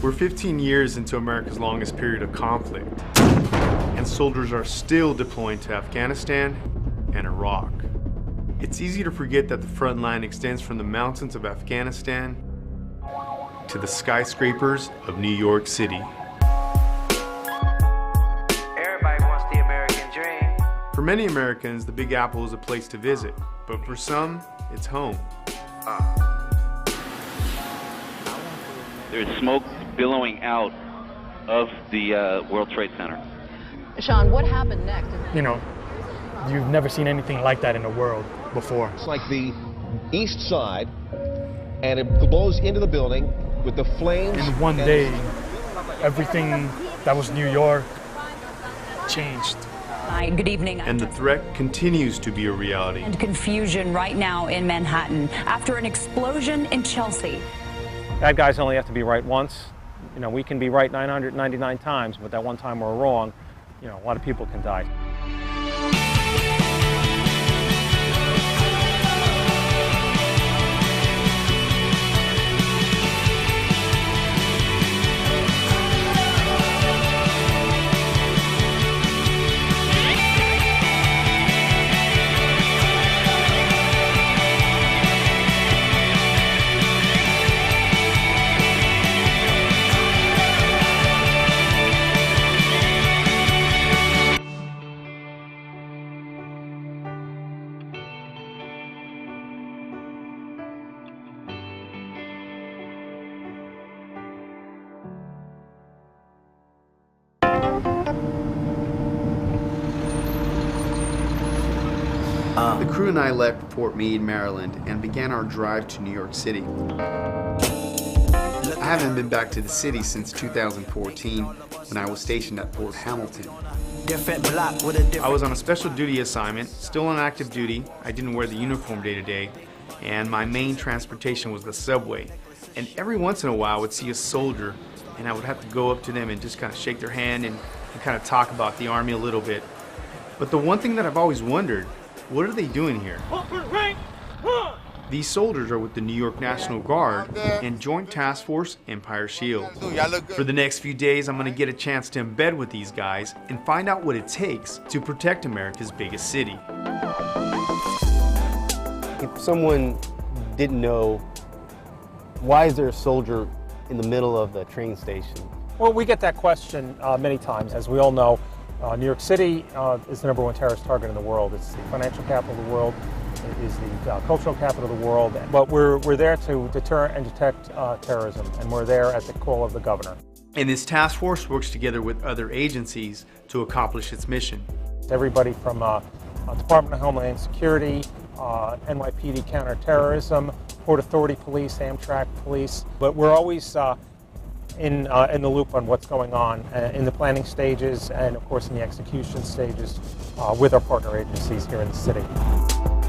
We're 15 years into America's longest period of conflict, and soldiers are still deploying to Afghanistan and Iraq. It's easy to forget that the front line extends from the mountains of Afghanistan to the skyscrapers of New York City. Everybody wants the American dream. For many Americans, the Big Apple is a place to visit, but for some, it's home. There's smoke billowing out of the World Trade Center. Sean, what happened next? You know, you've never seen anything like that in the world before. It's like the east side, and it blows into the building with the flames. In one day, everything that was New York changed. Hi, good evening. And the threat continues to be a reality. And confusion right now in Manhattan after an explosion in Chelsea. Bad guys only have to be right once. You know, we can be right 999 times, but that one time we're wrong, you know, a lot of people can die. The crew and I left Fort Meade, Maryland, and began our drive to New York City. I haven't been back to the city since 2014, when I was stationed at Fort Hamilton. I was on a special duty assignment, still on active duty. I didn't wear the uniform day to day, and my main transportation was the subway. And every once in a while I would see a soldier, and I would have to go up to them and just kind of shake their hand and kind of talk about the Army a little bit. But the one thing that I've always wondered, what are they doing here? These soldiers are with the New York National Guard and Joint Task Force Empire Shield. For the next few days, I'm going to get a chance to embed with these guys and find out what it takes to protect America's biggest city. If someone didn't know, why is there a soldier in the middle of the train station? Well, we get that question many times. As we all know, New York City is the #1 terrorist target in the world. It's the financial capital of the world. It is the cultural capital of the world. But we're there to deter and detect terrorism, and we're there at the call of the governor. And this task force works together with other agencies to accomplish its mission. Everybody from Department of Homeland Security, NYPD Counterterrorism, Port Authority Police, Amtrak Police. But we're always in the loop on what's going on in the planning stages and, of course, in the execution stages with our partner agencies here in the city,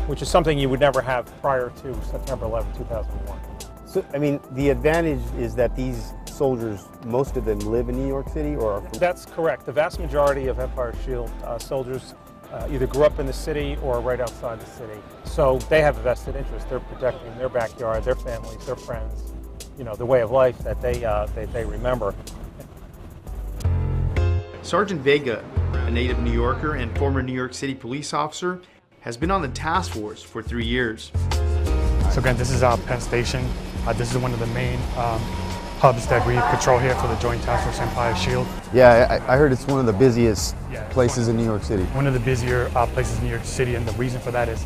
which is something you would never have prior to September 11, 2001. So, I mean, the advantage is that these soldiers, most of them live in New York City, or are from... That's correct. The vast majority of Empire Shield soldiers either grew up in the city or right outside the city. So they have a vested interest. They're protecting their backyard, their families, their friends, you know, the way of life that they remember. Sergeant Vega, a native New Yorker and former New York City police officer, has been on the task force for 3 years. So again, this is Penn Station. This is one of the main hubs that we patrol here for the Joint Task Force Empire Shield. Yeah, I heard it's one of the busiest places in New York City. One of the busier places in New York City, and the reason for that is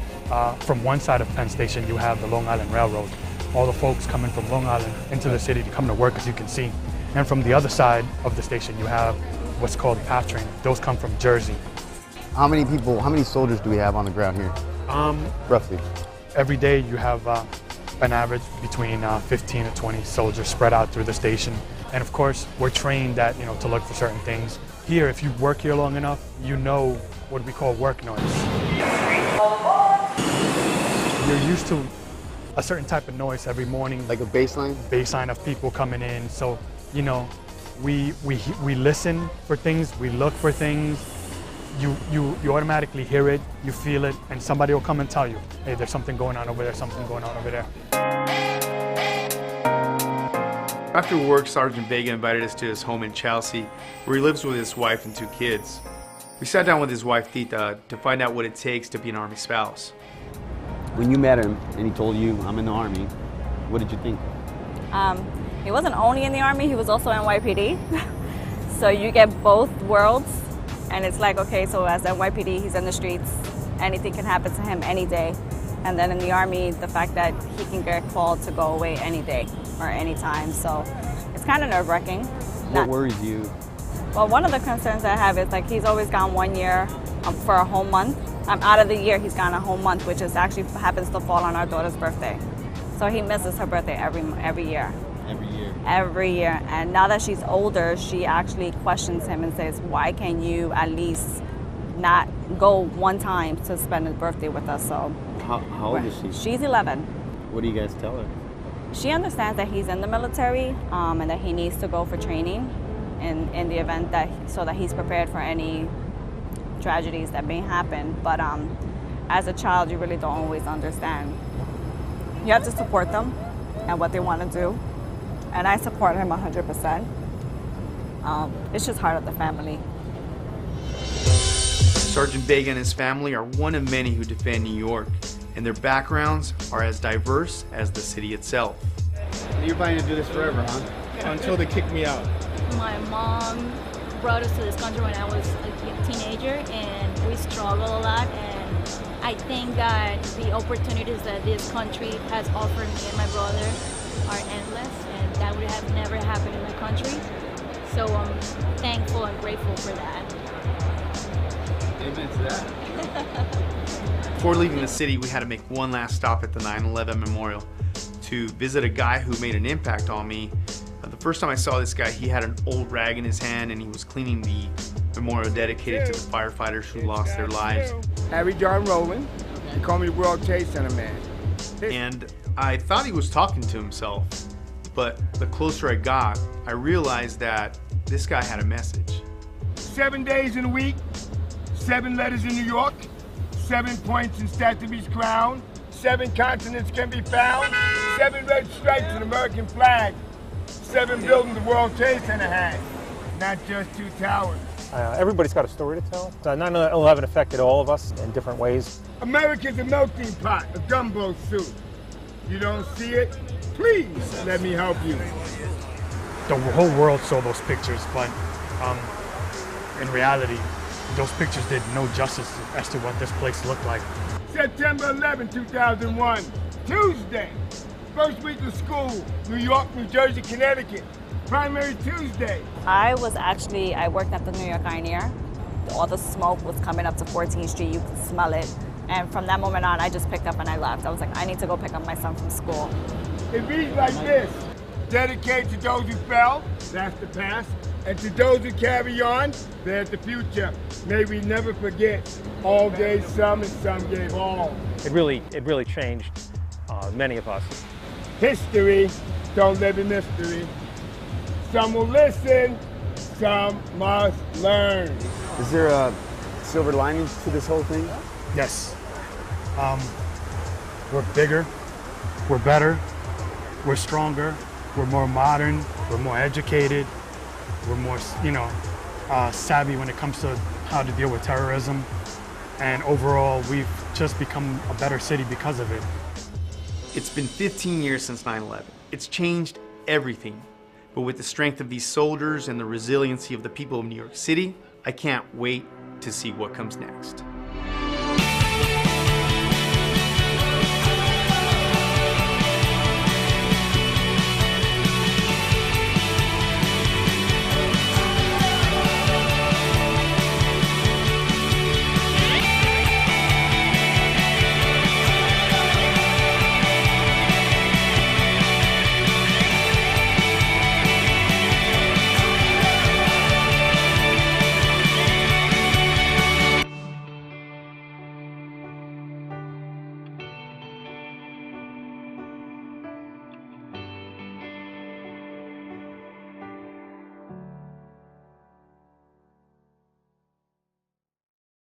from one side of Penn Station you have the Long Island Railroad. All the folks coming from Long Island into the city to come to work, as you can see. And from the other side of the station you have what's called PATH train. Those come from Jersey. How many soldiers do we have on the ground here? Roughly. Every day you have an average between 15 to 20 soldiers spread out through the station. And of course, we're trained that, to look for certain things. Here, if you work here long enough, you know what we call work noise. You're used to a certain type of noise every morning. Like a baseline? Baseline of people coming in. So, we listen for things, we look for things. You automatically hear it, you feel it, and somebody will come and tell you, hey, there's something going on over there, something going on over there. After work, Sergeant Vega invited us to his home in Chelsea, where he lives with his wife and 2 kids. We sat down with his wife, Tita, to find out what it takes to be an Army spouse. When you met him and he told you, I'm in the Army, what did you think? He wasn't only in the Army, he was also NYPD. So you get both worlds, and it's like, okay, so as NYPD, he's in the streets, anything can happen to him any day. And then in the Army, the fact that he can get called to go away any day or any time. So it's kind of nerve-wracking. What worries you? Well, one of the concerns I have is like he's always gone 1 year for a whole month. Out of the year, he's gone a whole month, which is actually happens to fall on our daughter's birthday. So he misses her birthday every year. Every year? Every year. And now that she's older, she actually questions him and says, why can you at least not go one time to spend his birthday with us? So How old is she? She's 11. What do you guys tell her? She understands that he's in the military and that he needs to go for training in the event that, so that he's prepared for any tragedies that may happen. But as a child, you really don't always understand. You have to support them and what they want to do. And I support him 100%. It's just hard on the family. Sergeant Vega and his family are one of many who defend New York, and their backgrounds are as diverse as the city itself. You're planning to do this forever, huh? Until they kick me out. My mom brought us to this country when I was a teenager, and we struggled a lot. And I think that the opportunities that this country has offered me and my brother are endless, and that would have never happened in my country. So I'm thankful and grateful for that. Amen to that. Before leaving the city, we had to make one last stop at the 9/11 Memorial to visit a guy who made an impact on me. The first time I saw this guy, he had an old rag in his hand and he was cleaning the memorial dedicated to the firefighters who lost their lives. Harry John Rowland. They call me the World Trade Center man. And I thought he was talking to himself, but the closer I got, I realized that this guy had a message. 7 days in a week, 7 letters in New York, 7 points in Statue's crown, 7 continents can be found, 7 red stripes in American flag, 7 buildings the World Trade Center has, not just 2 towers. Everybody's got a story to tell. 9/11 affected all of us in different ways. America's a melting pot, a gumbo soup. You don't see it? Please let me help you. The whole world saw those pictures, but in reality, those pictures did no justice as to what this place looked like. September 11, 2001, Tuesday. First week of school, New York, New Jersey, Connecticut. Primary Tuesday. I worked at the New York Pioneer. All the smoke was coming up to 14th Street, you could smell it. And from that moment on, I just picked up and I left. I was like, I need to go pick up my son from school. It reads like this: dedicated to those who fell, that's the past, and to those who carry on, there's the future. May we never forget, all gave some and some gave all. It really changed many of us. History, don't live in mystery. Some will listen, some must learn. Is there a silver lining to this whole thing? Yes. We're bigger, we're better, we're stronger, we're more modern, we're more educated, we're more, savvy when it comes to how to deal with terrorism. And overall, we've just become a better city because of it. It's been 15 years since 9/11. It's changed everything. But with the strength of these soldiers and the resiliency of the people of New York City, I can't wait to see what comes next.